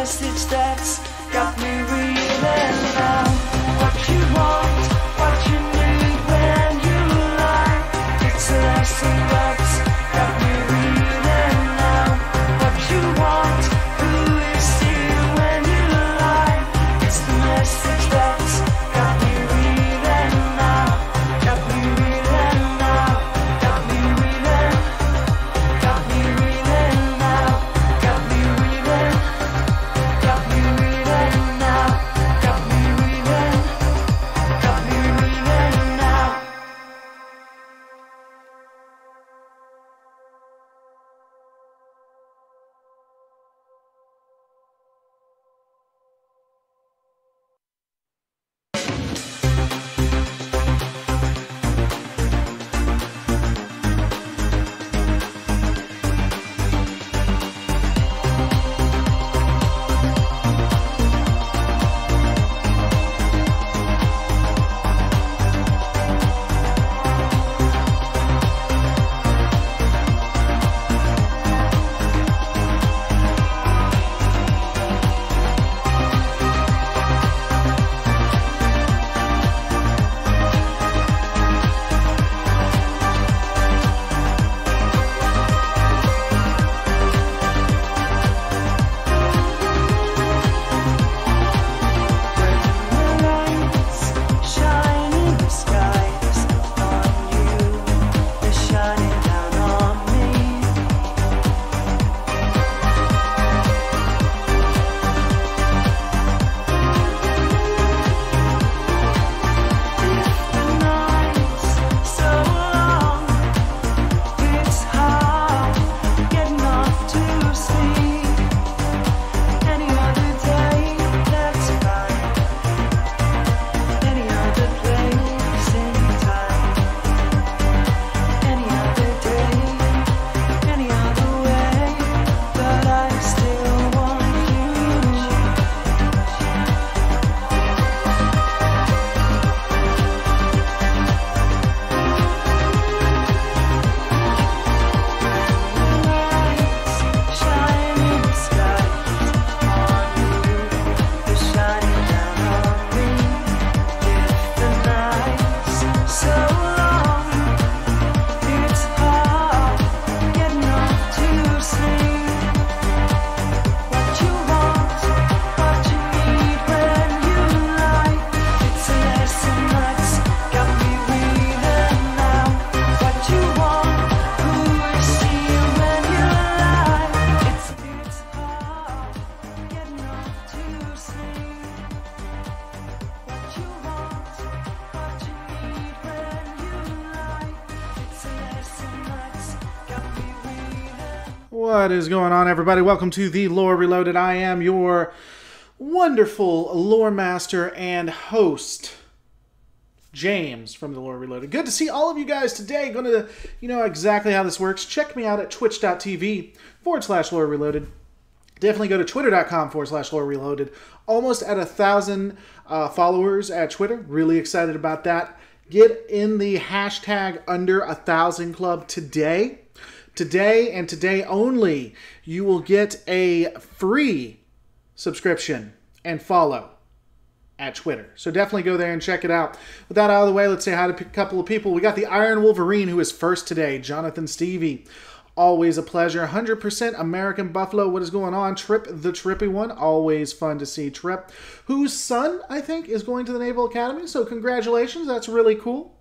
message that's got me reeling now. What you want, what you need when you lie. It's a lesson that's got me reeling now. What you want, who is you when you lie. It's the message that's got me reeling now. Got me reeling now. Got me reeling. Got me reeling now. Got me reeling. Got me reeling now. Got me reeling. Got me reeling now. What is going on, everybody? Welcome to the Lore Reloaded. I am your wonderful lore master and host, James from the Lore Reloaded. Good to see all of you guys today. Going to, exactly how this works. Check me out at twitch.tv/Lore Reloaded. Definitely go to twitter.com/Lore Reloaded. Almost at 1,000 followers at Twitter. Really excited about that. Get in the hashtag under 1,000 club today. Today and today only, you will get a free subscription and follow at Twitter. So definitely go there and check it out. With that out of the way, let's say hi to a couple of people. We got the Iron Wolverine, who is first today. Jonathan Stevie, always a pleasure. 100% American Buffalo, what is going on? Trip the Trippy One, always fun to see Trip, whose son, I think, is going to the Naval Academy. So congratulations, that's really cool.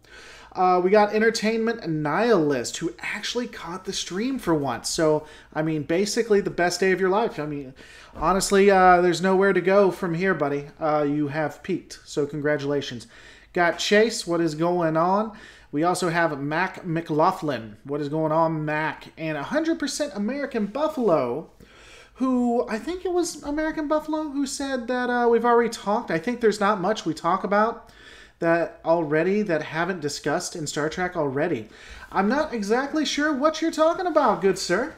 We got Entertainment Nihilist, who actually caught the stream for once. So, I mean, basically the best day of your life. I mean, honestly, there's nowhere to go from here, buddy. You have peaked. So, congratulations. Got Chase, what is going on? We also have Mac McLaughlin. What is going on, Mac? And 100% American Buffalo, who, I think it was American Buffalo, who said that we've already talked. I think there's not much we talk about that haven't discussed in Star Trek already. I'm not exactly sure what you're talking about, good sir.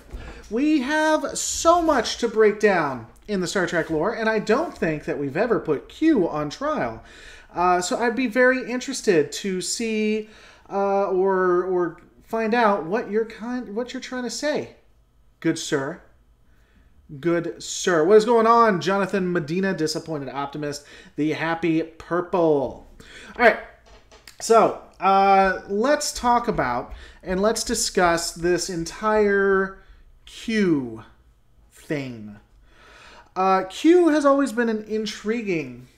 We have so much to break down in the Star Trek lore, and I don't think that we've ever put Q on trial. So I'd be very interested to see or find out what you're trying to say, good sir. good sir. What is going on, Jonathan Medina, Disappointed Optimist, the Happy Purple? All right, so let's talk about and let's discuss this entire Q thing. Q has always been an intriguing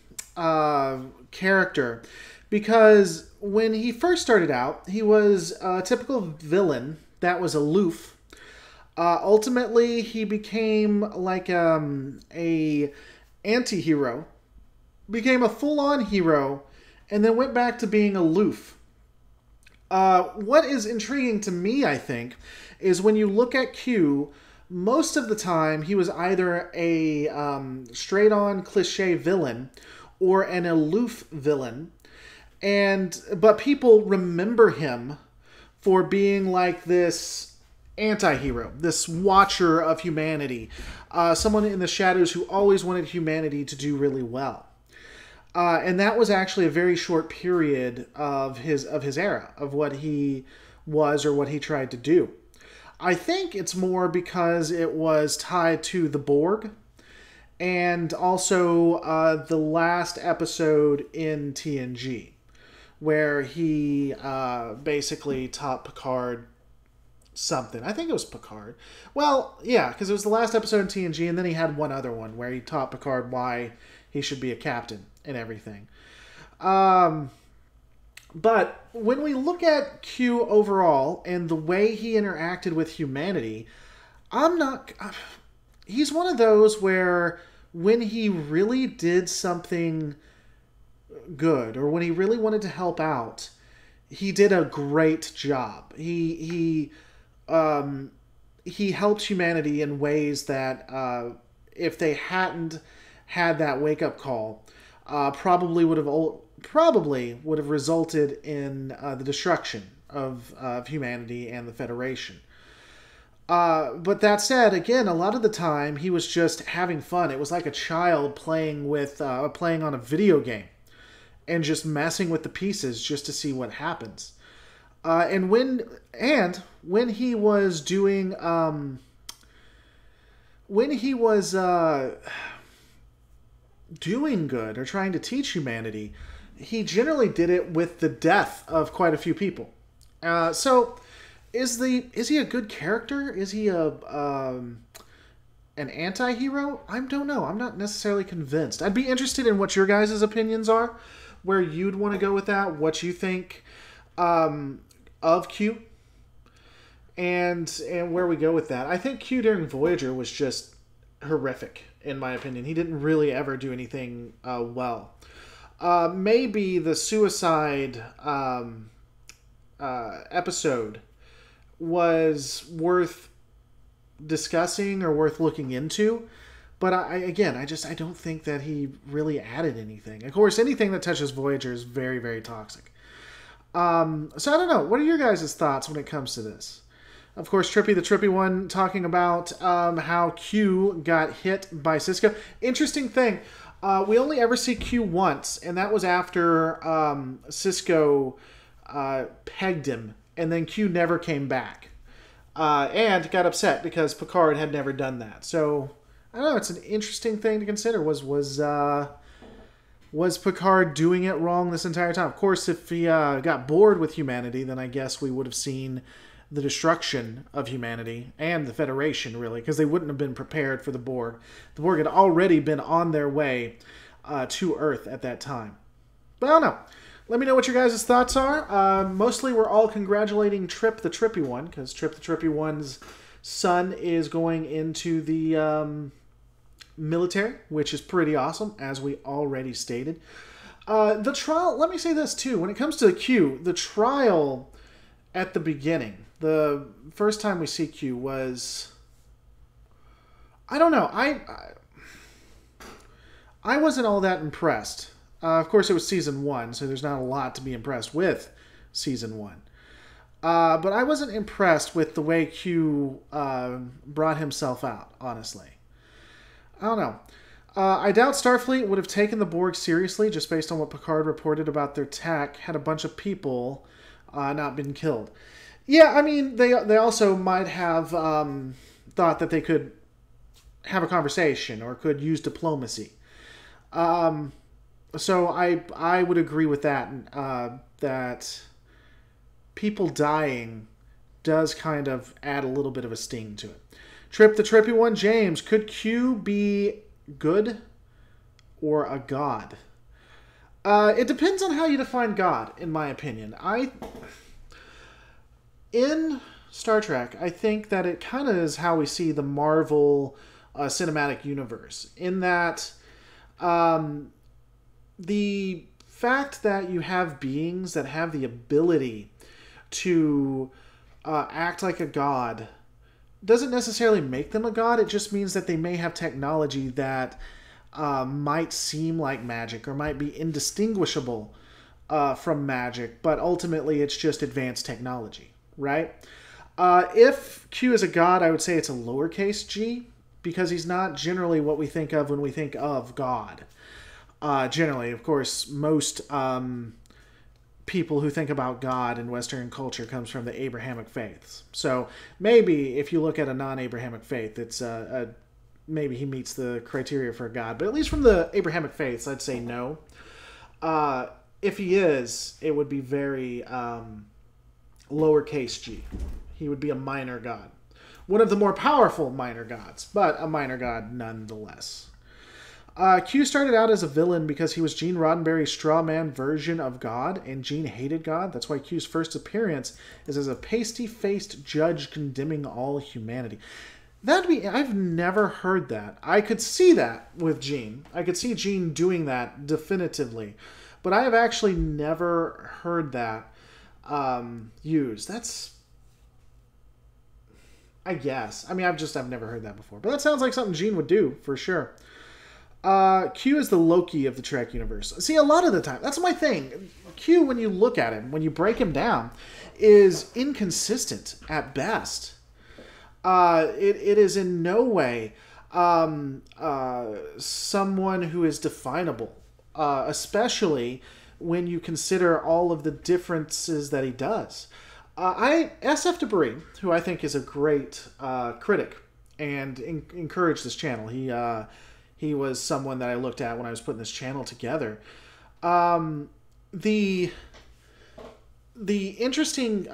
character because when he first started out, he was a typical villain that was aloof. Ultimately, he became like a anti-hero, became a full-on hero, and then went back to being aloof. What is intriguing to me, I think, is when you look at Q, most of the time he was either a straight-on cliche villain or an aloof villain, but people remember him for being like this anti-hero, this watcher of humanity, someone in the shadows who always wanted humanity to do really well. And that was actually a very short period of his era, of what he was or what he tried to do. I think it's more because it was tied to the Borg, and also the last episode in TNG, where he basically taught Picard something. I think it was Picard. Well, yeah, because it was the last episode in TNG, and then he had one other one where he taught Picard why he should be a captain and everything. But when we look at Q overall and the way he interacted with humanity, he's one of those where when he really did something good or when he really wanted to help out, he did a great job. He helped humanity in ways that if they hadn't had that wake-up call, probably would have resulted in the destruction of humanity and the Federation. But that said, again, a lot of the time he was just having fun. It was like a child playing on a video game and just messing with the pieces just to see what happens. And when he was doing doing good or trying to teach humanity, he generally did it with the death of quite a few people. So is he a good character? Is he an anti-hero? I don't know. I'm not necessarily convinced. I'd be interested in what your guys' opinions are, where you'd want to go with that, what you think of Q, and where we go with that. I think Q during Voyager was just horrific, in my opinion. He didn't really ever do anything well. Maybe the suicide episode was worth discussing or worth looking into, but I don't think that he really added anything. Of course, anything that touches Voyager is very, very toxic. So I don't know. What are your guys' thoughts when it comes to this? Of course, Trippy the Trippy one talking about how Q got hit by Cisco. Interesting thing. We only ever see Q once, and that was after Cisco pegged him, and then Q never came back. And got upset because Picard had never done that. So, I don't know. It's an interesting thing to consider. Was Picard doing it wrong this entire time? Of course, if he got bored with humanity, then I guess we would have seen the destruction of humanity and the Federation, really, because they wouldn't have been prepared for the Borg. The Borg had already been on their way to Earth at that time. But I don't know. Let me know what your guys' thoughts are. Mostly we're all congratulating Trip the Trippy one, because Trip the Trippy one's son is going into the military, which is pretty awesome, as we already stated. The trial, let me say this too, when it comes to Q, the trial at the beginning, the first time we see Q was, I don't know, I wasn't all that impressed. Of course, it was season 1, so there's not a lot to be impressed with season 1. But I wasn't impressed with the way Q brought himself out, honestly. I don't know. I doubt Starfleet would have taken the Borg seriously, just based on what Picard reported about their tech, had a bunch of people not been killed. Yeah, I mean, they also might have thought that they could have a conversation or could use diplomacy. So I would agree with that, that people dying does kind of add a little bit of a sting to it. Trip the Trippy One, James, could Q be good or a god? It depends on how you define God, in my opinion. In Star Trek, I think that it kind of is how we see the Marvel cinematic universe, in that the fact that you have beings that have the ability to act like a god doesn't necessarily make them a god. It just means that they may have technology that might seem like magic or might be indistinguishable from magic, but ultimately it's just advanced technology, right? If Q is a god, I would say it's a lowercase g, because he's not generally what we think of when we think of God. Generally, of course, most people who think about God in Western culture comes from the Abrahamic faiths. So maybe if you look at a non-Abrahamic faith, it's maybe he meets the criteria for a god. But at least from the Abrahamic faiths, I'd say no. If he is, it would be very lowercase g. He would be a minor god. One of the more powerful minor gods, but a minor god nonetheless. Q started out as a villain because he was Gene Roddenberry's straw man version of God, and Gene hated God. That's why Q's first appearance is as a pasty-faced judge condemning all humanity. I've never heard that. I could see that with Gene. I could see Gene doing that definitively. But I have actually never heard that used. That's... I guess. I mean, I've never heard that before. But that sounds like something Gene would do, for sure. Q is the Loki of the Trek universe. See, a lot of the time, that's my thing. Q, when you look at him, when you break him down, is inconsistent at best. It is in no way someone who is definable, especially when you consider all of the differences that he does. SF Debris, who I think is a great critic and encouraged this channel. He was someone that I looked at when I was putting this channel together. The interesting...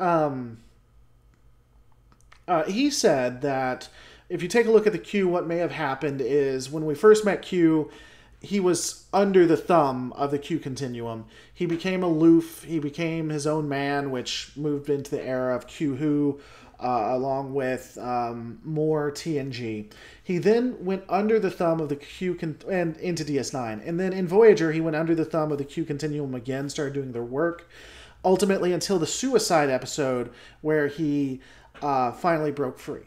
he said that if you take a look at the Q, what may have happened is when we first met Q, he was under the thumb of the Q continuum. He became aloof. He became his own man, which moved into the era of Q Who, along with more TNG. He then went under the thumb of the Q and into DS9. And then in Voyager, he went under the thumb of the Q continuum again, started doing their work, ultimately until the suicide episode where he finally broke free.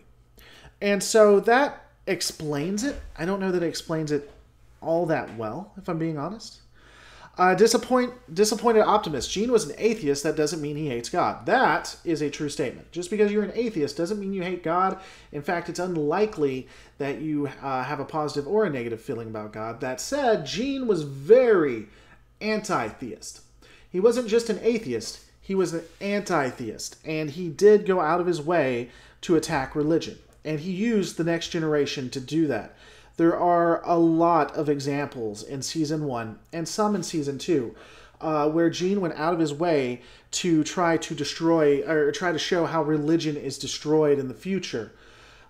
And so that explains it. I don't know that it explains it all that well, if I'm being honest. Disappointed optimist. Gene was an atheist. That doesn't mean he hates God. That is a true statement. Just because you're an atheist doesn't mean you hate God. In fact, it's unlikely that you have a positive or a negative feeling about God. That said, Gene was very anti-theist. He wasn't just an atheist. He was an anti-theist. And he did go out of his way to attack religion. And he used the Next Generation to do that. There are a lot of examples in Season 1 and some in Season 2 where Gene went out of his way to try to destroy or try to show how religion is destroyed in the future.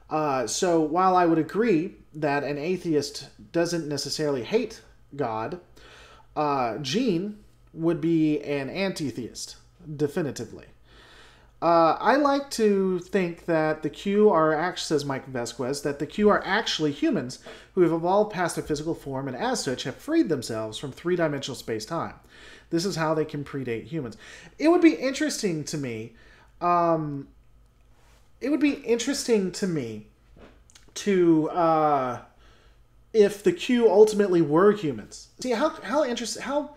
So while I would agree that an atheist doesn't necessarily hate God, Gene would be an anti-theist, definitively. I like to think that the Q are actually, says Mike Vasquez, that the Q are actually humans who have evolved past their physical form and as such have freed themselves from three-dimensional space-time. This is how they can predate humans. It would be interesting to me, if the Q ultimately were humans. See, how interesting, how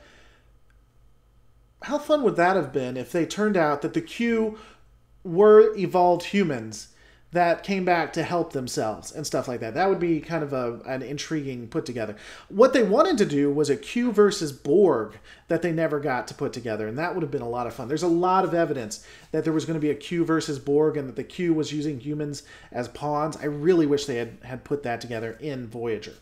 fun would that have been if they turned out that the Q were evolved humans that came back to help themselves and stuff like that. That would be kind of an intriguing put together. What they wanted to do was a Q versus Borg that they never got to put together, and that would have been a lot of fun. There's a lot of evidence that there was going to be a Q versus Borg and that the Q was using humans as pawns. I really wish they had put that together in Voyager.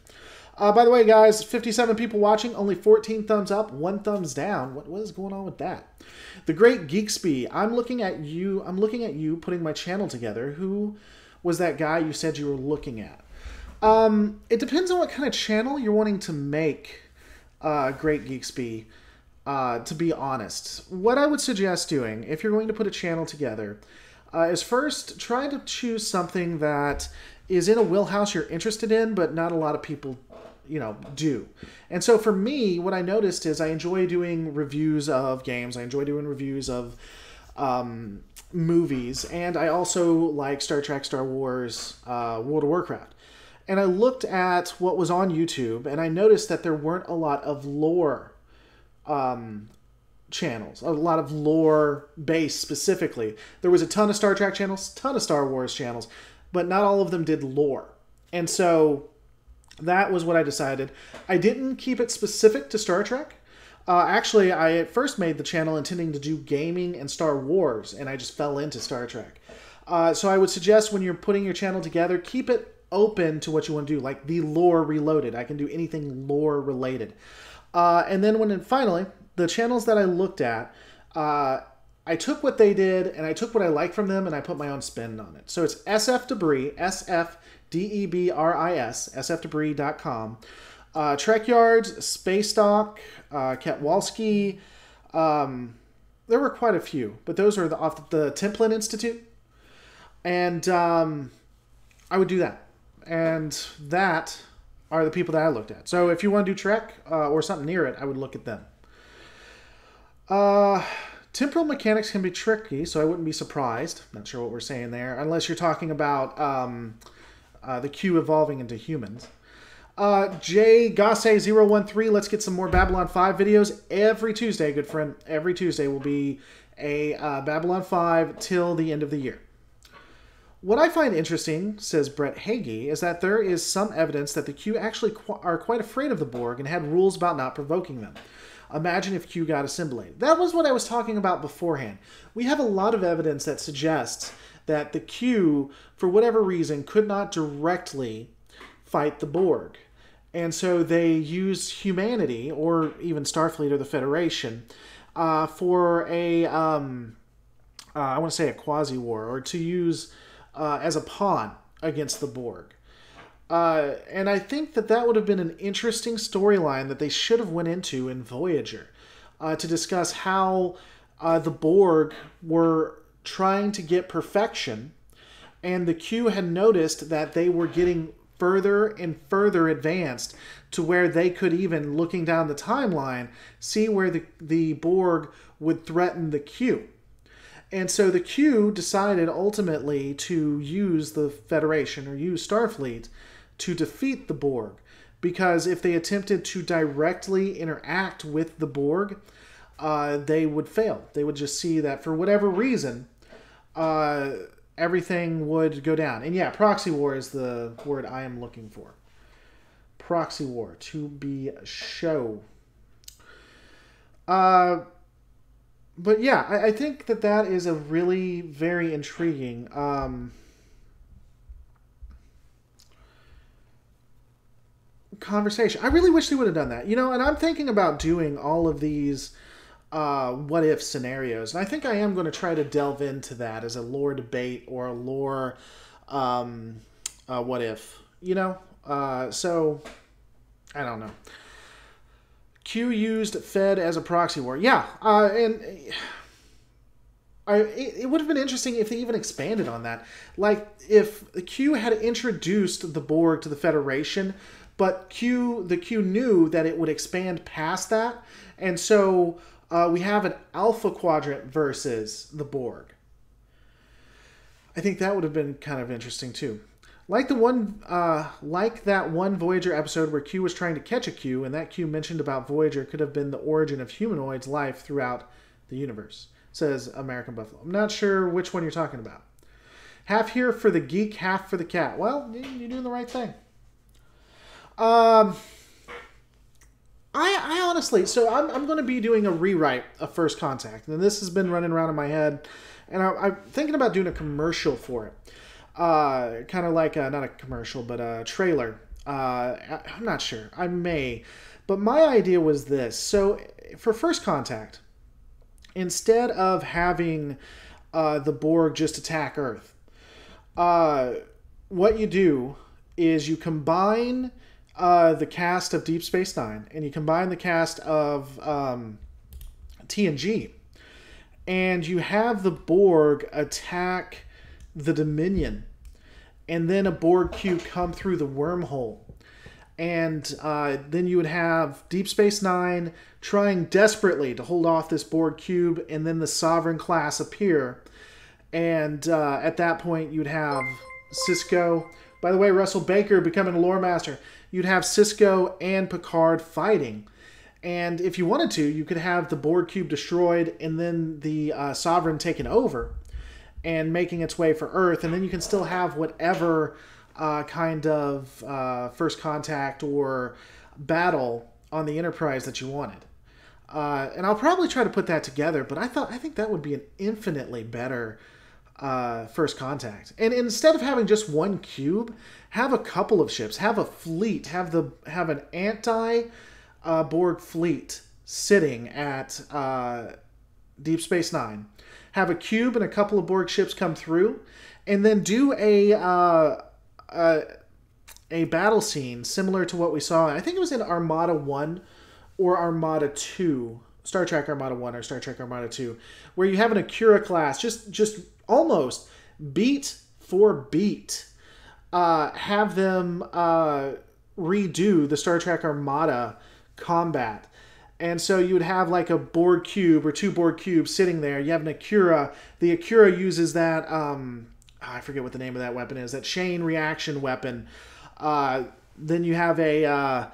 By the way, guys, 57 people watching, only 14 thumbs up, 1 thumbs down. What is going on with that? The Great Geeksby, I'm looking at you putting my channel together. Who was that guy you said you were looking at? It depends on what kind of channel you're wanting to make, Great Geeksby, to be honest. What I would suggest doing, if you're going to put a channel together, is first try to choose something that is in a wheelhouse you're interested in, but not a lot of people do. And so for me, what I noticed is I enjoy doing reviews of games. I enjoy doing reviews of movies. And I also like Star Trek, Star Wars, World of Warcraft. And I looked at what was on YouTube, and I noticed that there weren't a lot of lore channels, a lot of lore based specifically. There was a ton of Star Trek channels, ton of Star Wars channels, but not all of them did lore. And so that was what I decided. I didn't keep it specific to Star Trek. Actually, I at first made the channel intending to do gaming and Star Wars, and I just fell into Star Trek. So I would suggest when you're putting your channel together, keep it open to what you want to do, like the Lore Reloaded. I can do anything lore related. And then finally, the channels that I looked at, I took what they did, and I took what I liked from them, and I put my own spin on it. So it's SF Debris, SFDEBRIS, sfdebris.com. Trek Yards, Space Dock, Ketwalski. There were quite a few, but those are off the Templin Institute. And I would do that. And that are the people that I looked at. So if you want to do Trek or something near it, I would look at them. Temporal mechanics can be tricky, so I wouldn't be surprised. Not sure what we're saying there, unless you're talking about the Q evolving into humans. J Gase013, let's get some more Babylon 5 videos every Tuesday, good friend. Every Tuesday will be a Babylon 5 till the end of the year. What I find interesting, says Brett Hagee, is that there is some evidence that the Q actually are quite afraid of the Borg and had rules about not provoking them. Imagine if Q got assimilated. That was what I was talking about beforehand. We have a lot of evidence that suggests that the Q, for whatever reason, could not directly fight the Borg. And so they used humanity, or even Starfleet or the Federation, for a, I want to say a quasi-war, or to use as a pawn against the Borg. And I think that would have been an interesting storyline that they should have went into in Voyager, to discuss how the Borg were trying to get perfection, and the Q had noticed that they were getting further and further advanced to where they could even, looking down the timeline, see where the Borg would threaten the Q. And so the Q decided ultimately to use the Federation, or use Starfleet, to defeat the Borg. Because if they attempted to directly interact with the Borg, they would fail. They would just see that for whatever reason, everything would go down. And yeah, proxy war is the word I am looking for. Proxy war, to be show. But yeah, I think that is a really very intriguing conversation. I really wish they would have done that. And I'm thinking about doing all of these what if scenarios. And I think I am going to try to delve into that as a lore debate or a lore what if. So I don't know. Q used Fed as a proxy war. Yeah, and it would have been interesting if they even expanded on that. Like, if the Q had introduced the Borg to the Federation, but the Q knew that it would expand past that, and so we have an Alpha Quadrant versus the Borg. I think that would have been kind of interesting too. Like that one Voyager episode where Q was trying to catch a Q, and that Q mentioned about Voyager could have been the origin of humanoids' life throughout the universe, says American Buffalo. I'm not sure which one you're talking about. Half here for the geek, half for the cat. Well, you're doing the right thing. I honestly, so I'm going to be doing a rewrite of First Contact, and this has been running around in my head, and I'm thinking about doing a commercial for it. Kind of like not a commercial, but a trailer. I'm not sure. I may. But my idea was this. So for First Contact, instead of having the Borg just attack Earth, what you do is you combine the cast of Deep Space Nine and you combine the cast of TNG, and you have the Borg attack the Dominion, and then a Borg cube come through the wormhole. And then you would have Deep Space Nine trying desperately to hold off this Borg cube, and then the Sovereign class appear. And at that point, you'd have Cisco. By the way, Russell Baker becoming a lore master. You'd have Cisco and Picard fighting. And if you wanted to, you could have the Borg cube destroyed, and then the Sovereign taken over and making its way for Earth. And then you can still have whatever kind of First Contact or battle on the Enterprise that you wanted. And I'll probably try to put that together, but I think that would be an infinitely better First Contact. And instead of having just one cube, have a couple of ships, have a fleet, have an anti-Borg fleet sitting at Deep Space Nine. Have a cube and a couple of Borg ships come through, and then do a battle scene similar to what we saw. I think it was in Armada 1 or Armada 2. Star Trek Armada 1 or Star Trek Armada 2. Where you have an Akira class, just almost beat for beat. Have them redo the Star Trek Armada combat. And so you would have like a Borg cube or two Borg cubes sitting there. You have an Akira. The Akira uses that... I forget what the name of that weapon is. That chain reaction weapon. Then you have a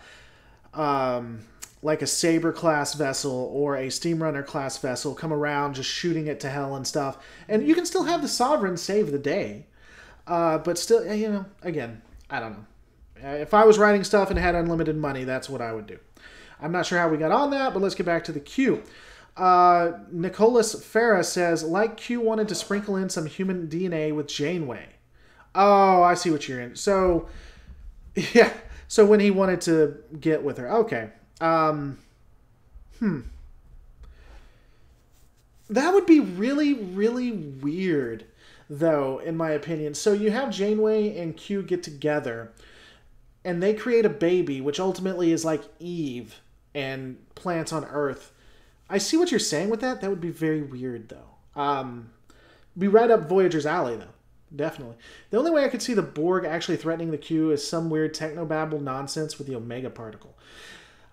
like a Saber class vessel or a Steamrunner class vessel come around just shooting it to hell and stuff. And you can still have the Sovereign save the day. But still, again, I don't know. If I was writing stuff and had unlimited money, that's what I would do. I'm not sure how we got on that, but let's get back to the Q. Nicholas Farah says, like Q wanted to sprinkle in some human DNA with Janeway. Oh, I see what you're in. So, yeah. So when he wanted to get with her. Okay. That would be really, really weird, though, in my opinion. So you have Janeway and Q get together, and they create a baby, which ultimately is like Eve and plants on Earth. I see what you're saying with that. That would be very weird, though. Be right up Voyager's alley, though. Definitely. The only way I could see the Borg actually threatening the Q is some weird technobabble nonsense with the Omega particle.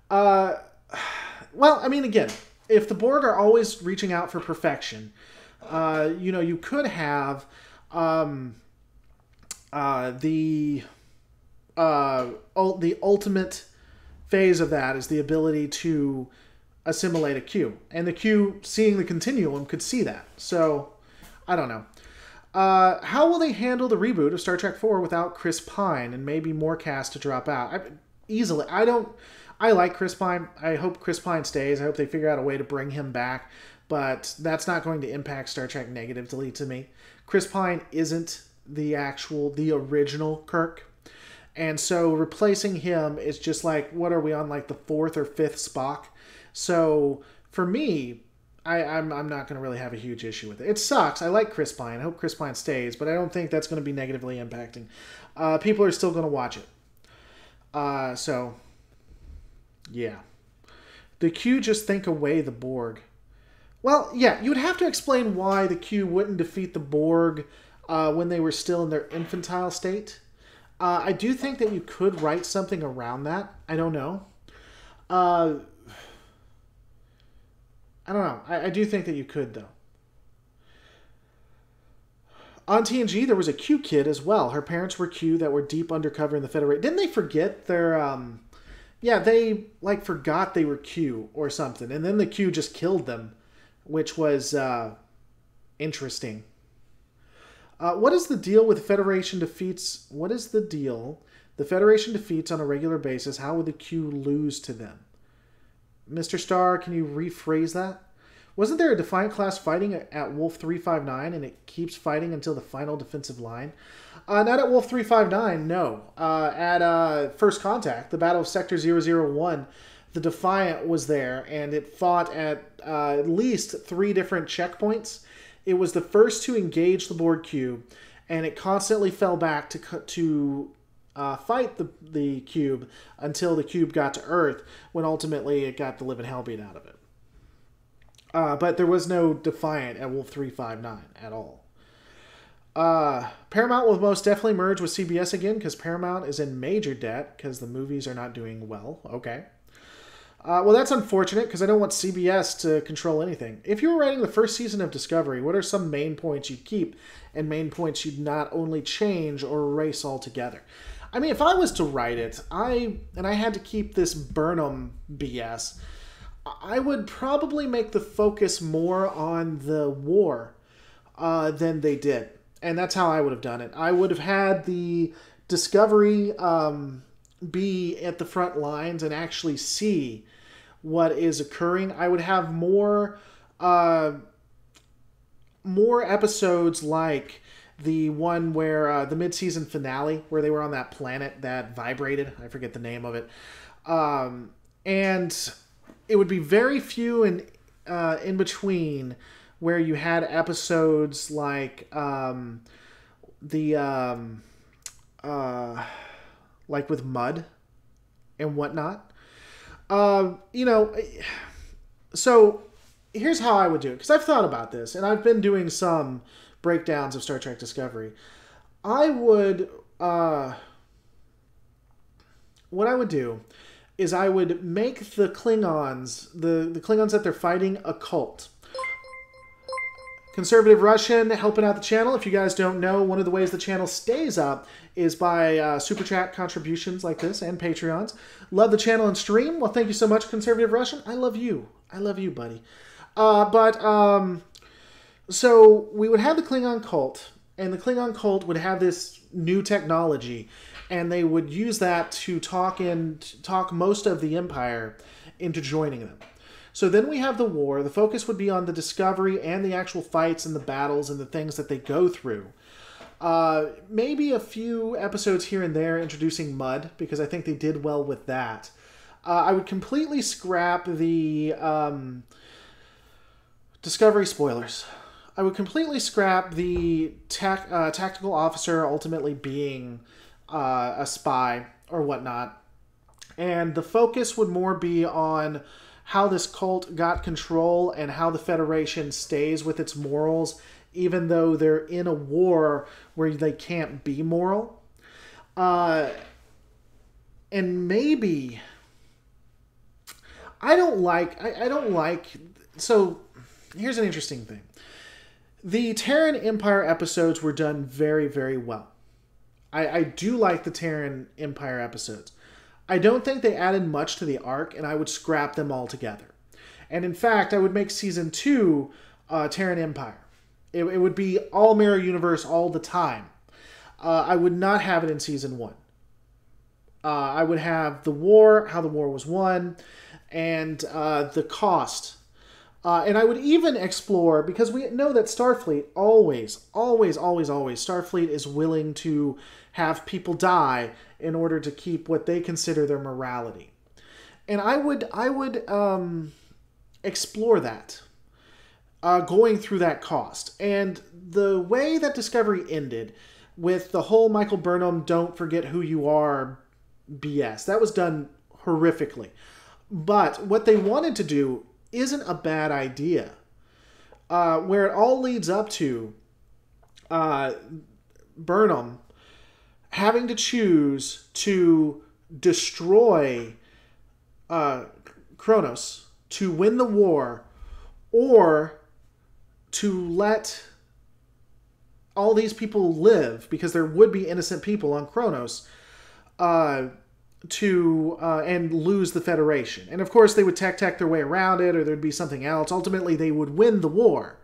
Well, I mean, again, if the Borg are always reaching out for perfection, you could have the ultimate phase of that is the ability to assimilate a Q. And the Q, seeing the continuum, could see that. So, I don't know. How will they handle the reboot of Star Trek IV without Chris Pine and maybe more cast to drop out? Easily. I like Chris Pine. I hope Chris Pine stays. I hope they figure out a way to bring him back. But that's not going to impact Star Trek negatively to me. Chris Pine isn't the original Kirk. And so replacing him is just like, what are we on, like the 4th or 5th Spock? So for me, I'm not going to really have a huge issue with it. It sucks. I like Chris Pine. I hope Chris Pine stays, but I don't think that's going to be negatively impacting. People are still going to watch it. So, yeah. The Q just think away the Borg. Well, yeah, you would have to explain why the Q wouldn't defeat the Borg when they were still in their infantile state. I do think that you could write something around that. I don't know. I don't know. I do think that you could, though. On TNG, there was a Q kid as well. Her parents were Q that were deep undercover in the Federation. Didn't they forget their... Yeah, they, forgot they were Q or something. And then the Q just killed them, which was interesting. What is the deal with the Federation defeats? What is the deal? The Federation defeats on a regular basis. How would the Q lose to them? Mr. Star, can you rephrase that? Wasn't there a Defiant class fighting at Wolf 359 and it keeps fighting until the final defensive line? Not at Wolf 359, no. At First Contact, the Battle of Sector 001, the Defiant was there and it fought at least 3 different checkpoints. It was the first to engage the Borg cube, and it constantly fell back to fight the cube until the cube got to Earth, when ultimately it got the living hell beat out of it. But there was no Defiant at Wolf 359 at all. Paramount will most definitely merge with CBS again, because Paramount is in major debt because the movies are not doing well. Okay. Well, that's unfortunate because I don't want CBS to control anything. If you were writing the first season of Discovery, what are some main points you'd keep and main points you'd not only change or erase altogether? I mean, if I was to write it, I had to keep this Burnham BS, I would probably make the focus more on the war than they did. And that's how I would have done it. I would have had the Discovery be at the front lines and actually see what is occurring. I would have more episodes like the one where the mid-season finale where they were on that planet that vibrated. I forget the name of it. And it would be very few in between where you had episodes like like with Mud and whatnot. So here's how I would do it, because I've thought about this, and I've been doing some breakdowns of Star Trek Discovery. I would, what I would do is I would make the Klingons, the Klingons that they're fighting, a cult. Conservative Russian helping out the channel. If you guys don't know, one of the ways the channel stays up is by Super Chat contributions like this and Patreons. Love the channel and stream? Well, thank you so much, Conservative Russian. I love you. I love you, buddy. So we would have the Klingon cult, and the Klingon cult would have this new technology, and they would use that to talk most of the Empire into joining them. So then we have the war. The focus would be on the Discovery and the actual fights and the battles and the things that they go through. Maybe a few episodes here and there introducing Mud, because I think they did well with that. I would completely scrap the Discovery spoilers. I would completely scrap the tactical officer ultimately being a spy or whatnot. And the focus would more be on how this cult got control and how the Federation stays with its morals, even though they're in a war where they can't be moral. And maybe... I don't like... So, here's an interesting thing. The Terran Empire episodes were done very, very well. I do like the Terran Empire episodes. I don't think they added much to the arc, and I would scrap them all together. And in fact, I would make Season 2 Terran Empire. It would be all Mirror Universe all the time. I would not have it in Season 1. I would have the war, how the war was won, and the cost. And I would even explore, because we know that Starfleet always, Starfleet is willing to have people die in order to keep what they consider their morality. And I would explore that, going through that cost. And the way that Discovery ended, with the whole Michael Burnham, don't forget who you are BS, that was done horrifically. But what they wanted to do isn't a bad idea. Where it all leads up to Burnham having to choose to destroy Kronos to win the war, or to let all these people live, because there would be innocent people on Kronos, and lose the Federation. And of course they would tech their way around it, or there'd be something else. Ultimately they would win the war.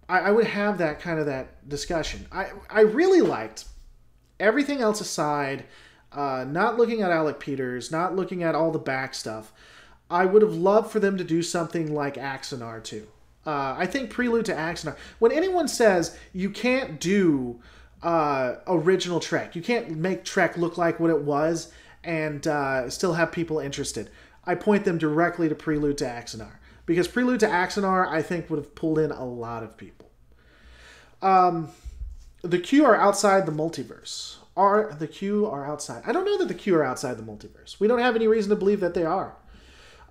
I would have that kind of that discussion. I really liked, everything else aside, not looking at Alec Peters, not looking at all the back stuff, I would have loved for them to do something like Axanar too. I think Prelude to Axanar. When anyone says you can't do original Trek, you can't make Trek look like what it was and still have people interested, I point them directly to Prelude to Axanar. Because Prelude to Axanar, I think, would have pulled in a lot of people. The Q are outside the multiverse. The Q are outside. I don't know that the Q are outside the multiverse. We don't have any reason to believe that they are.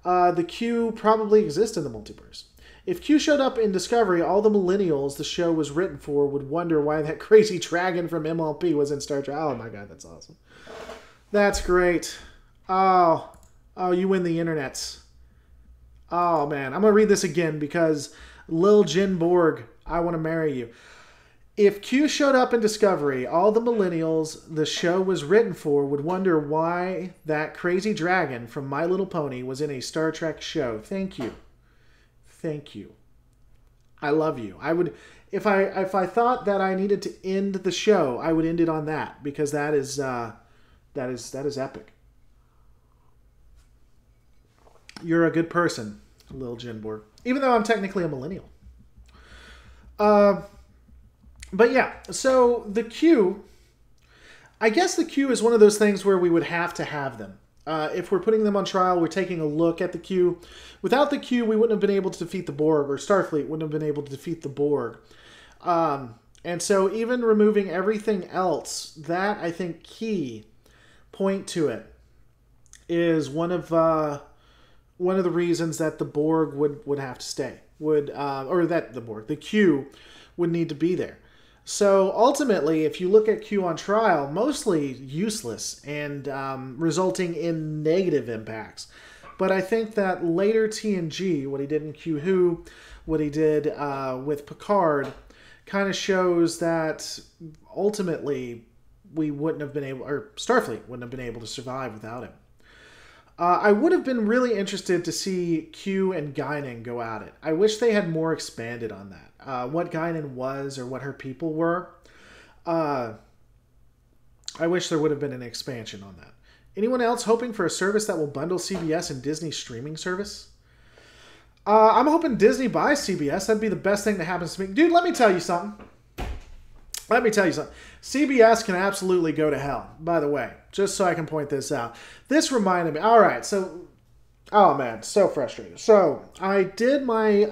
The Q probably exist in the multiverse. If Q showed up in Discovery, all the millennials the show was written for would wonder why that crazy dragon from MLP was in Star Trek. Oh my god, that's awesome. That's great. Oh, you win the internets. Oh man, I'm going to read this again because Lil Jin Borg, I want to marry you. If Q showed up in Discovery, all the millennials the show was written for would wonder why that crazy dragon from My Little Pony was in a Star Trek show. Thank you. Thank you. I love you. I would, if I thought that I needed to end the show, I would end it on that because that is epic. You're a good person, Lil Jinborg. Even though I'm technically a millennial. But yeah, so the Q, I guess the Q is one of those things where we would have to have them. If we're putting them on trial, we're taking a look at the Q. Without the Q, we wouldn't have been able to defeat the Borg, or Starfleet wouldn't have been able to defeat the Borg. And so even removing everything else, that, I think, key point to it is one of the reasons that the Borg would have to stay. The Q would need to be there. So ultimately, if you look at Q on trial, mostly useless and resulting in negative impacts. But I think that later TNG, what he did in Q Who, what he did with Picard, kind of shows that ultimately we wouldn't have been able, or Starfleet wouldn't have been able to survive without him. I would have been really interested to see Q and Guinan go at it. I wish they had more expanded on that. What Guinan was or what her people were. I wish there would have been an expansion on that. Anyone else hoping for a service that will bundle CBS and Disney streaming service? I'm hoping Disney buys CBS. That'd be the best thing that happens to me. Dude, let me tell you something. CBS can absolutely go to hell, by the way, just so I can point this out. This reminded me. All right, so, oh man, so frustrated. So I did my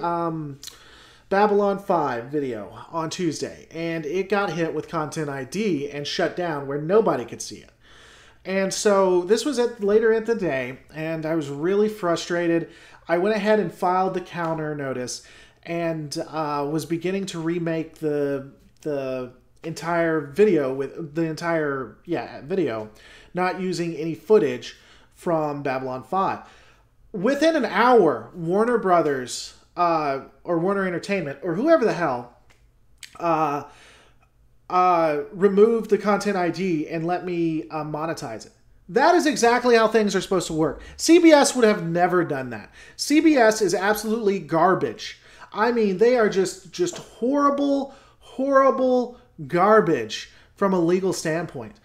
Babylon 5 video on Tuesday, and it got hit with Content ID and shut down where nobody could see it. And so this was later in the day, and I was really frustrated. I went ahead and filed the counter notice and was beginning to remake the entire video with the entire video, not using any footage from Babylon 5. Within an hour, Warner Brothers or Warner Entertainment or whoever the hell removed the Content ID and let me monetize it. That is exactly how things are supposed to work. CBS would have never done that. CBS is absolutely garbage. I mean, they are just horrible garbage from a legal standpoint.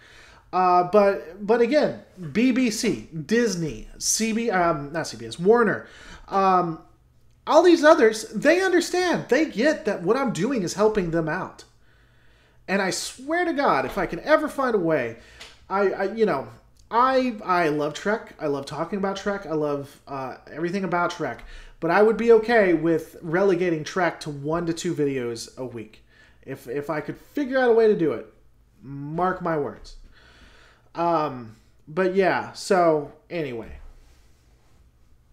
But again, BBC, Disney, not CBS, Warner, all these others, they understand. They get that what I'm doing is helping them out. And I swear to God, if I can ever find a way, I love Trek. I love talking about Trek. I love everything about Trek. But I would be okay with relegating Trek to 1 to 2 videos a week. If I could figure out a way to do it. Mark my words. But yeah, so anyway.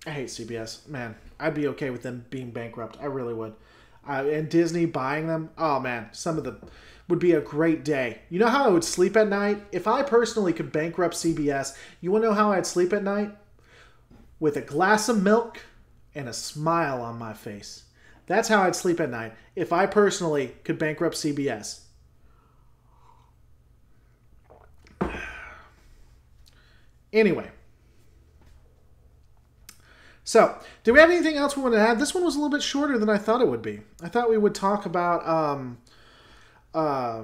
I hate CBS. Man, I'd be okay with them being bankrupt. I really would. And Disney buying them. Oh man, would be a great day. You know how I would sleep at night? If I personally could bankrupt CBS, you want to know how I'd sleep at night? With a glass of milk and a smile on my face. That's how I'd sleep at night if I personally could bankrupt CBS. Anyway. So, do we have anything else we want to add? This one was a little bit shorter than I thought it would be. I thought we would talk about, I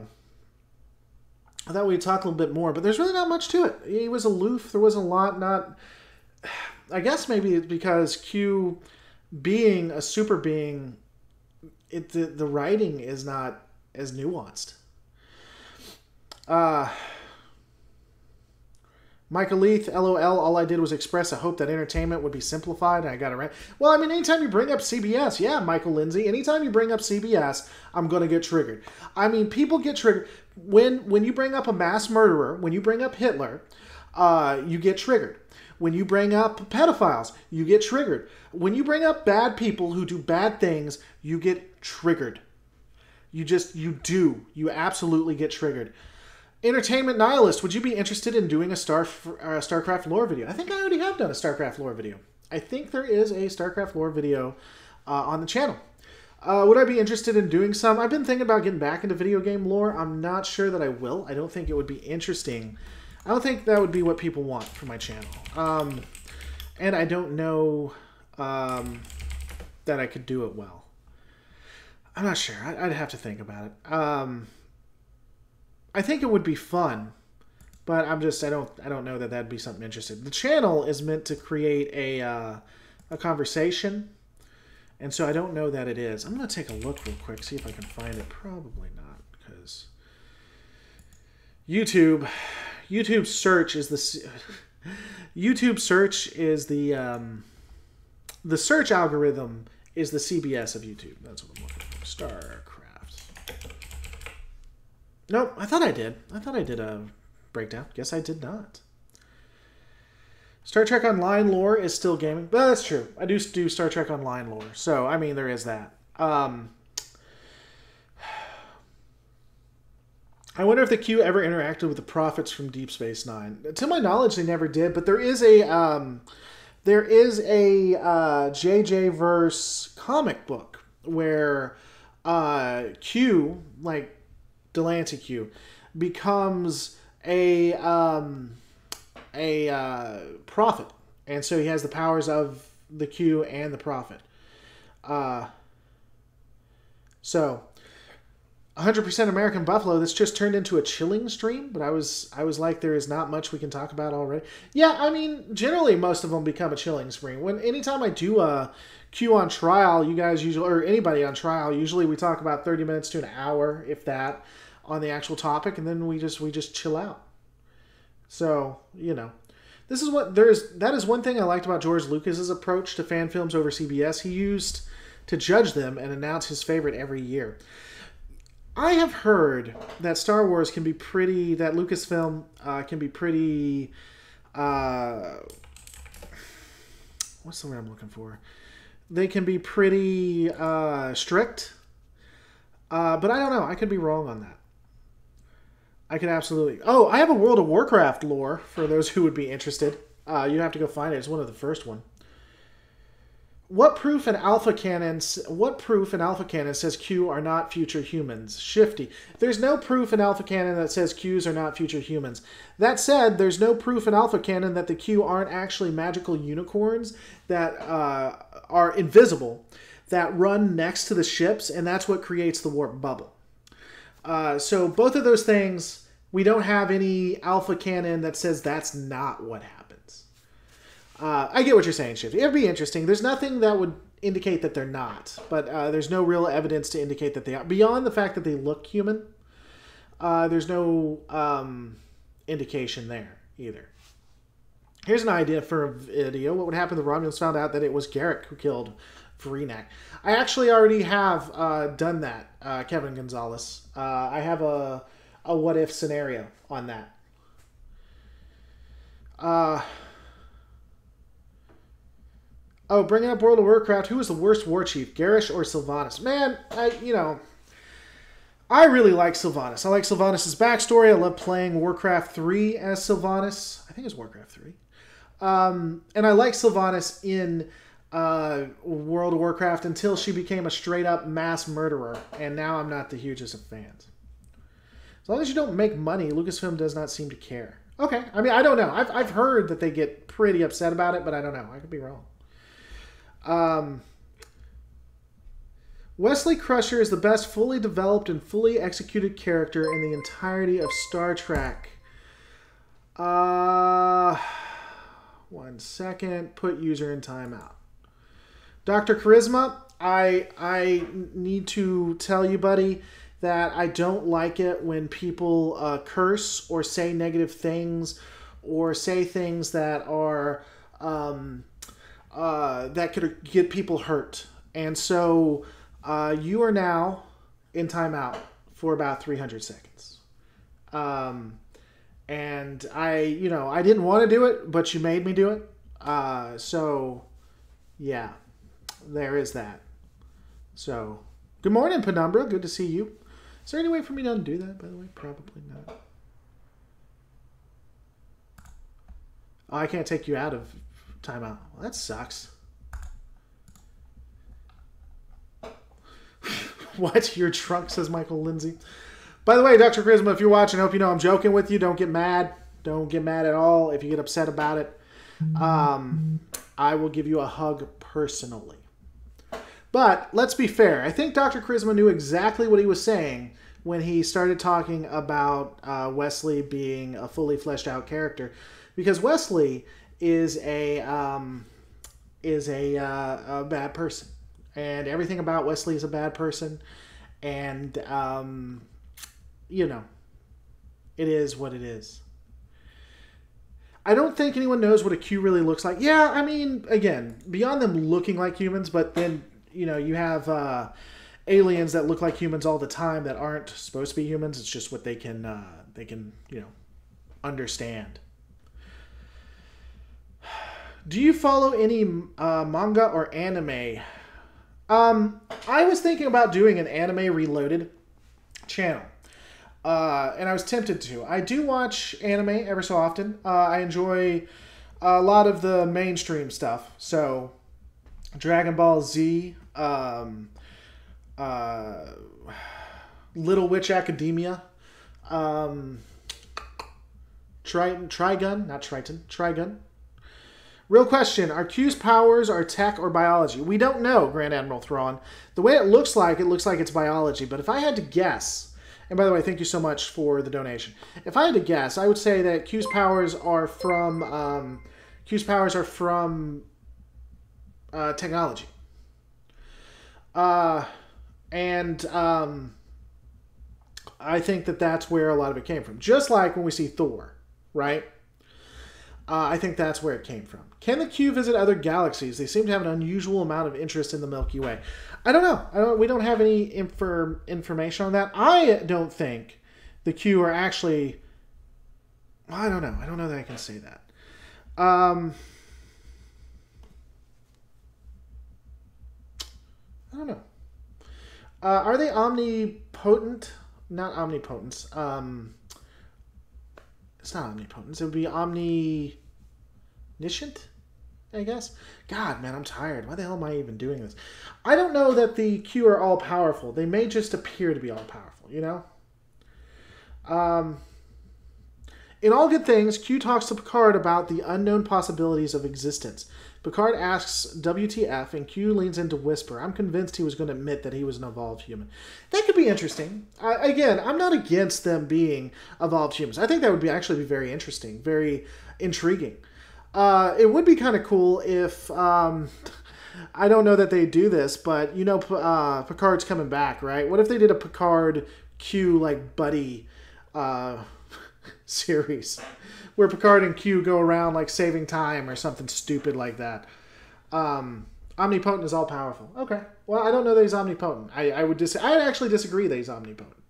thought we'd talk a little bit more, but there's really not much to it. He was aloof. There wasn't a lot. I guess maybe it's because Q being a super being, the writing is not as nuanced. Michael Leith, LOL, all I did was express a hope that entertainment would be simplified, and I got it right. Well, I mean, anytime you bring up CBS, yeah, Michael Lindsay, anytime you bring up CBS, I'm going to get triggered. I mean, people get triggered. When you bring up a mass murderer, when you bring up Hitler, you get triggered. When you bring up pedophiles, you get triggered. When you bring up bad people who do bad things, you get triggered. You do. You absolutely get triggered. Entertainment Nihilist, would you be interested in doing a StarCraft lore video? I think I already have done a StarCraft lore video. I think there is a StarCraft lore video on the channel. Would I be interested in doing some? I've been thinking about getting back into video game lore. I'm not sure that I will. I don't think it would be interesting. I don't think that would be what people want for my channel. And I don't know that I could do it well. I'm not sure. I'd have to think about it. I think it would be fun, but I don't know that that'd be something interesting. The channel is meant to create a conversation, and so I don't know that it is. I'm going to take a look real quick, see if I can find it. Probably not, because YouTube search is the the search algorithm is the CBS of YouTube. That's what I'm looking for. StarCraft. Nope, I thought I did. I thought I did a breakdown. Guess I did not. Star Trek Online lore is still gaming. Well, that's true. I do Star Trek Online lore. So, I mean, there is that. I wonder if the Q ever interacted with the prophets from Deep Space Nine. To my knowledge, they never did. But there is a JJ verse comic book where Q, like Delancey Q, becomes a prophet, and so he has the powers of the Q and the prophet. So 100% American Buffalo. This just turned into a chilling stream, but I was like, there is not much we can talk about already. Yeah, I mean, generally most of them become a chilling stream. Anytime I do a Q on trial, you guys usually, or anybody on trial, usually we talk about 30 minutes to an hour, if that, on the actual topic, and then we just chill out. So, you know, that is one thing I liked about George Lucas's approach to fan films over CBS. He used to judge them and announce his favorite every year. I have heard that Star Wars can be pretty, that Lucasfilm can be pretty, what's the word I'm looking for? They can be pretty strict, but I don't know. I could be wrong on that. I could absolutely... Oh, I have a World of Warcraft lore for those who would be interested. You have to go find it. It's one of the first one. What proof in Alpha Canon says Q are not future humans? Shifty. There's no proof in Alpha Canon that says Qs are not future humans. That said, there's no proof in Alpha Canon that the Q aren't actually magical unicorns that are invisible, that run next to the ships, and that's what creates the warp bubble. So both of those things, we don't have any Alpha Canon that says that's not what happens. I get what you're saying, Shifty. It'd be interesting. There's nothing that would indicate that they're not, but there's no real evidence to indicate that they are. Beyond the fact that they look human, there's no indication there either. Here's an idea for a video. What would happen if the Romulans found out that it was Garrick who killed Verenak? I actually already have done that, Kevin Gonzalez. I have a what-if scenario on that. Oh, bringing up World of Warcraft, who was the worst war chief, Garrosh or Sylvanas? Man, I really like Sylvanas. I like Sylvanas' backstory. I love playing Warcraft 3 as Sylvanas. I think it's Warcraft 3. And I like Sylvanas in World of Warcraft until she became a straight-up mass murderer, and now I'm not the hugest of fans. As long as you don't make money, Lucasfilm does not seem to care. Okay, I mean, I don't know. I've heard that they get pretty upset about it, but I don't know. I could be wrong. Wesley Crusher is the best fully developed and fully executed character in the entirety of Star Trek. 1 second. Put user in timeout. Dr. Charisma, I need to tell you, buddy, that I don't like it when people curse or say negative things or say things that are that could get people hurt. And so you are now in timeout for about 300 seconds. And I didn't want to do it, but you made me do it. So yeah, there is that. So good morning, Penumbra. Good to see you. Is there any way for me to undo that, by the way? Probably not. Oh, I can't take you out of timeout. Well, that sucks. What? You're drunk, says Michael Lindsay. By the way, Dr. Charisma, if you're watching, I hope you know I'm joking with you. Don't get mad. Don't get mad at all. If you get upset about it, I will give you a hug personally. But let's be fair. I think Dr. Charisma knew exactly what he was saying when he started talking about Wesley being a fully fleshed out character, because Wesley is a bad person, and everything about Wesley is a bad person, and it is what it is. I don't think anyone knows what a Q really looks like. Yeah, I mean, again, beyond them looking like humans, but then you have aliens that look like humans all the time that aren't supposed to be humans. It's just what they can understand. Do you follow any manga or anime? I was thinking about doing an Anime Reloaded channel. And I was tempted to. I do watch anime ever so often. I enjoy a lot of the mainstream stuff. So, Dragon Ball Z, Little Witch Academia, Trigun. Real question, are Q's powers are tech or biology? We don't know, Grand Admiral Thrawn. The way it looks like it's biology. But if I had to guess, and by the way, thank you so much for the donation. If I had to guess, I would say that Q's powers are from technology. And I think that that's where a lot of it came from. Just like when we see Thor, right? I think that's where it came from. Can the Q visit other galaxies? They seem to have an unusual amount of interest in the Milky Way. I don't know. We don't have any information on that. I don't think the Q are actually... I don't know. I don't know that I can say that. I don't know. Are they omnipotent? Not omnipotence. It's not omnipotence. It would be omniscient, I guess. God, man, I'm tired. Why the hell am I even doing this? I don't know that the Q are all powerful. They may just appear to be all powerful, you know? In All Good Things, Q talks to Picard about the unknown possibilities of existence. Picard asks WTF, and Q leans in to whisper. I'm convinced he was going to admit that he was an evolved human. That could be interesting. Again, I'm not against them being evolved humans. I think that would actually be very interesting, very intriguing. It would be kind of cool if... I don't know that they do this, but Picard's coming back, right? What if they did a Picard Q buddy series where Picard and Q go around saving time or something stupid like that? Omnipotent is all powerful. Okay. Well, I don't know that he's omnipotent. I actually disagree that he's omnipotent.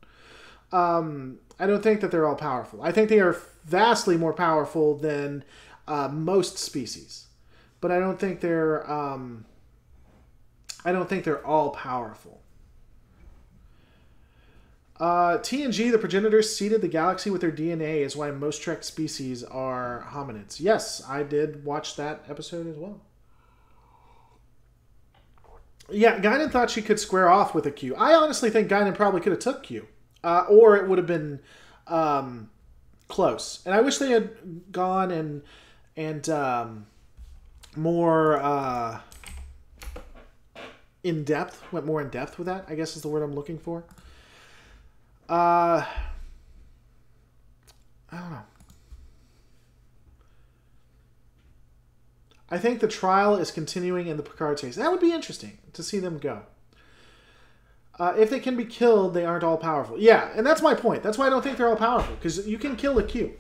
I don't think that they're all powerful. I think they are vastly more powerful than most species, but I don't think they're all powerful. TNG, the progenitors seeded the galaxy with their DNA, is why most Trek species are hominids. Yes, I did watch that episode as well. Yeah, Guinan thought she could square off with a Q. I honestly think Guinan probably could have took Q. Or it would have been close. And I wish they had gone and more in depth, went more in depth with that, I guess is the word I'm looking for. I don't know. I think the trial is continuing in the Picard chase. That would be interesting to see them go. If they can be killed, they aren't all powerful. Yeah, and that's my point. That's why I don't think they're all powerful, because you can kill a Q.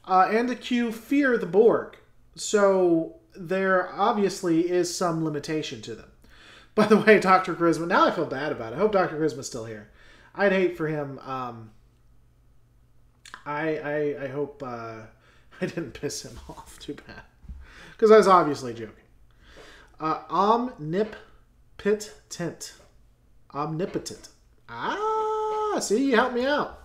And the Q fear the Borg. So there obviously is some limitation to them. By the way, Dr. Charisma, now I feel bad about it. I hope Dr. Charisma's still here. I'd hate for him. I hope I didn't piss him off too bad. Because I was obviously joking. Omnipotent. Omnipotent. Ah, see, you helped me out.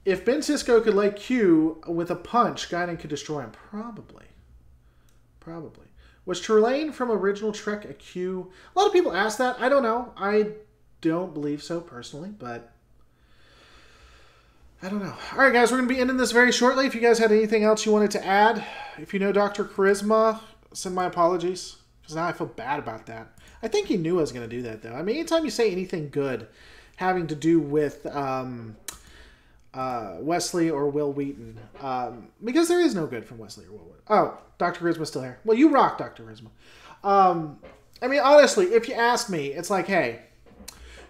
If Ben Sisko could lay Q with a punch, Guinan could destroy him. Probably. Probably. Was Trelane from original Trek a Q? A lot of people ask that. I don't know. I don't believe so personally, but I don't know. All right, guys, we're going to be ending this very shortly. If you guys had anything else you wanted to add, if you know Dr. Charisma, send my apologies, because now I feel bad about that. I think he knew I was going to do that, though. I mean, anytime you say anything good having to do with Wesley or Will Wheaton, because there is no good from Wesley or Will Wheaton. Oh, Dr. Charisma's still here. Well, you rock, Dr. Charisma. I mean, honestly, if you ask me, it's like, hey,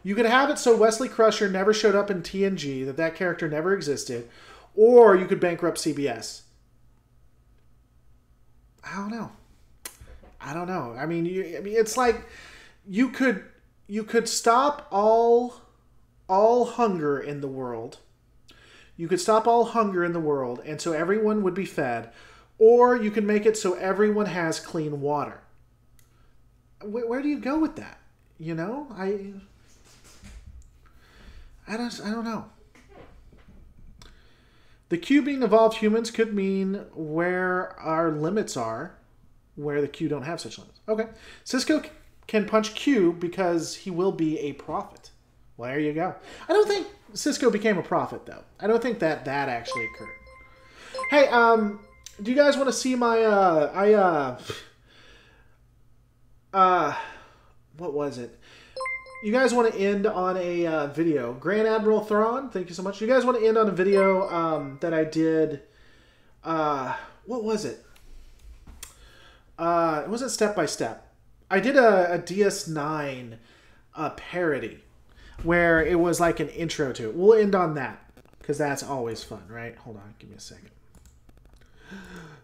you could have it so Wesley Crusher never showed up in TNG, that character never existed, or you could bankrupt CBS. I don't know. I mean, it's like you could stop all hunger in the world. You could stop all hunger in the world, and so everyone would be fed, or you could make it so everyone has clean water. Where do you go with that? You know, I don't know. The Q being evolved humans could mean where our limits are, where the Q don't have such limits. Okay. Sisko can punch Q because he will be a prophet. Well, there you go. I don't think Sisko became a prophet, though. I don't think that actually occurred. Hey, do you guys want to see my, what was it? You guys want to end on a video. Grand Admiral Thrawn, thank you so much. You guys want to end on a video that I did, what was it? It wasn't Step by Step. I did a DS9 parody where it was like an intro to it. We'll end on that because that's always fun, right? Hold on, give me a second.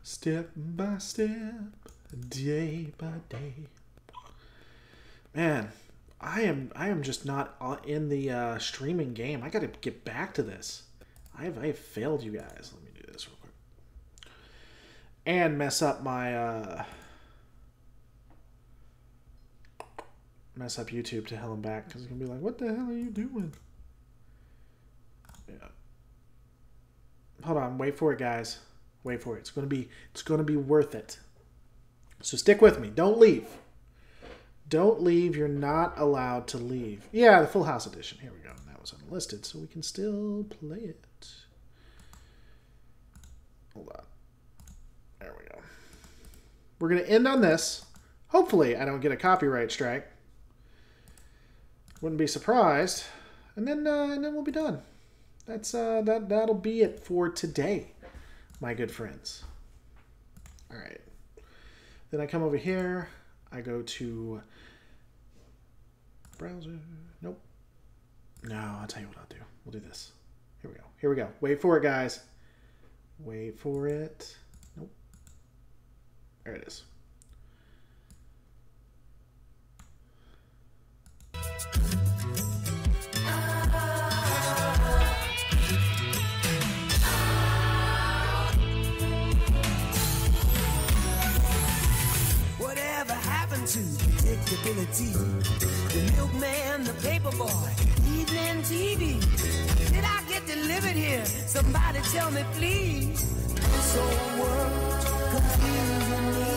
Step by step, day by day. Man, I am just not in the streaming game. I got to get back to this. I have failed you guys. Let me do this real quick. And mess up my mess up YouTube to hell and back, because it's gonna be like, what the hell are you doing? Yeah. Hold on, wait for it, guys. Wait for it. It's gonna be worth it. So stick with me. Don't leave. Don't leave. You're not allowed to leave. Yeah, the Full House edition. Here we go. That was unlisted, so we can still play it. Hold on. There we go. We're gonna end on this. Hopefully, I don't get a copyright strike. Wouldn't be surprised. And then we'll be done. That's that'll be it for today, my good friends. All right. Then I come over here. I go to browser. Nope. No, I'll tell you what I'll do. We'll do this. Here we go. Here we go. Wait for it, guys. Wait for it. Nope. There it is. Whatever happened to predictability? The milkman, the paperboy, evening TV. Did I get delivered here? Somebody tell me, please. This whole world confusing me.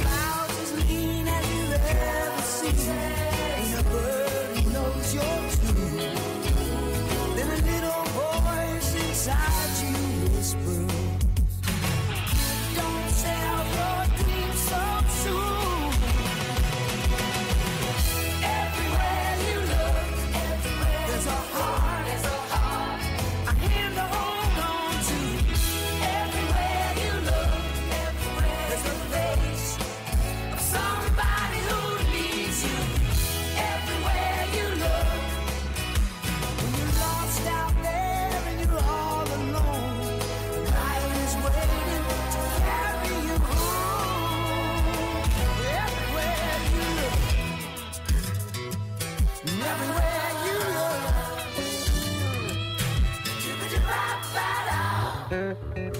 Clouds as mean as you've ever seen. Ain't a bird who knows you're true. Then a little voice inside you whispers, don't sell your dreams so soon. later.